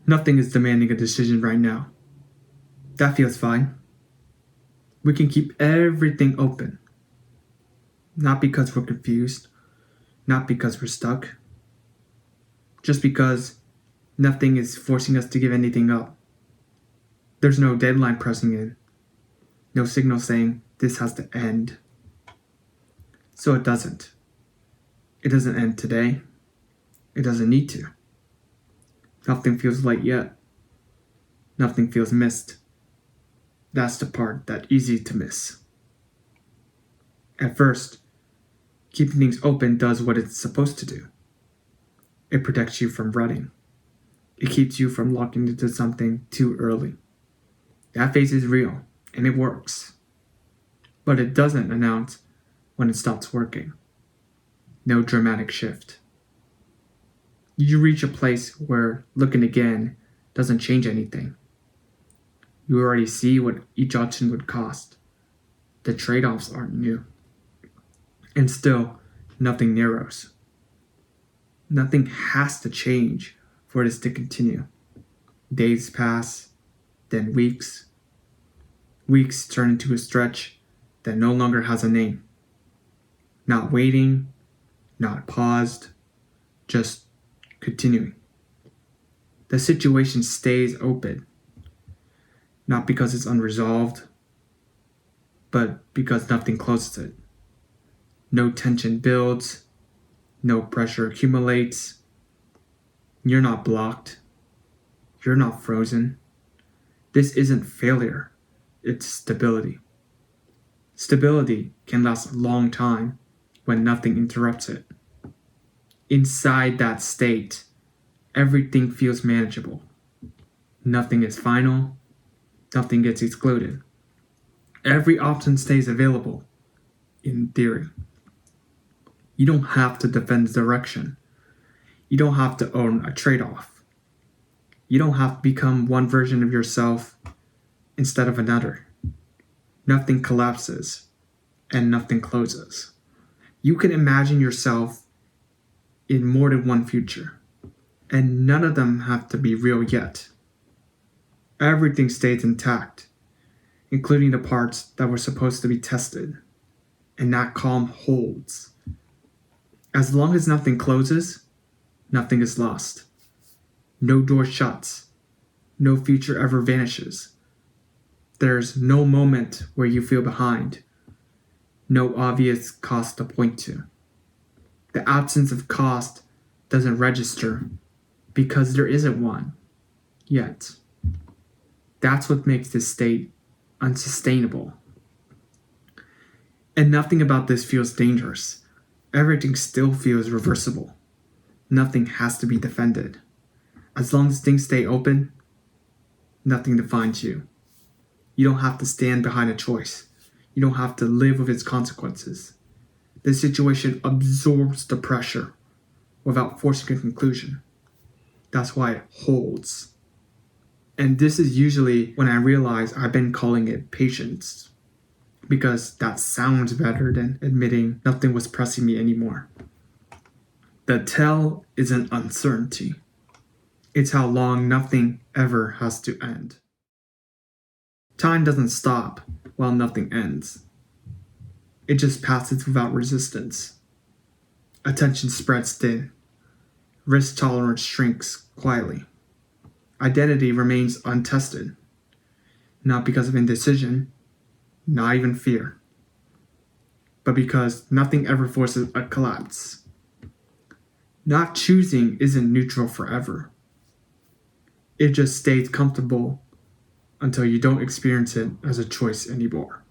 Nothing is demanding a decision right now. That feels fine. We can keep everything open. Not because we're confused, not because we're stuck, just because nothing is forcing us to give anything up. There's no deadline pressing in, no signal saying this has to end. So it doesn't. It doesn't end today. It doesn't need to. Nothing feels late yet. Nothing feels missed. That's the part that's easy to miss. At first, keeping things open does what it's supposed to do. It protects you from running. It keeps you from locking into something too early. That phase is real, and it works. But it doesn't announce when it stops working. No dramatic shift. You reach a place where looking again doesn't change anything. You already see what each option would cost. The trade-offs aren't new. And still, nothing narrows. Nothing has to change for this to continue. Days pass, then weeks. Weeks turn into a stretch that no longer has a name. Not waiting, not paused, just continuing. The situation stays open, not because it's unresolved, but because nothing closes it. No tension builds, no pressure accumulates. You're not blocked. You're not frozen. This isn't failure, it's stability. Stability can last a long time when nothing interrupts it. Inside that state, everything feels manageable. Nothing is final. Nothing gets excluded. Every option stays available, in theory. You don't have to defend direction. You don't have to own a trade-off. You don't have to become one version of yourself instead of another. Nothing collapses and nothing closes. You can imagine yourself in more than one future, and none of them have to be real yet. Everything stays intact, including the parts that were supposed to be tested, and that calm holds. As long as nothing closes, nothing is lost. No door shuts. No future ever vanishes. There's no moment where you feel behind. No obvious cost to point to. The absence of cost doesn't register because there isn't one yet. That's what makes this state unsustainable. And nothing about this feels dangerous. Everything still feels reversible. Nothing has to be defended. As long as things stay open, nothing defines you. You don't have to stand behind a choice. You don't have to live with its consequences. This situation absorbs the pressure without forcing a conclusion. That's why it holds. And this is usually when I realize I've been calling it patience, because that sounds better than admitting nothing was pressing me anymore. The tell isn't uncertainty. It's how long nothing ever has to end. Time doesn't stop while nothing ends. It just passes without resistance. Attention spreads thin. Risk tolerance shrinks quietly. Identity remains untested. Not because of indecision, not even fear, but because nothing ever forces a collapse. Not choosing isn't neutral forever. It just stays comfortable until you don't experience it as a choice anymore.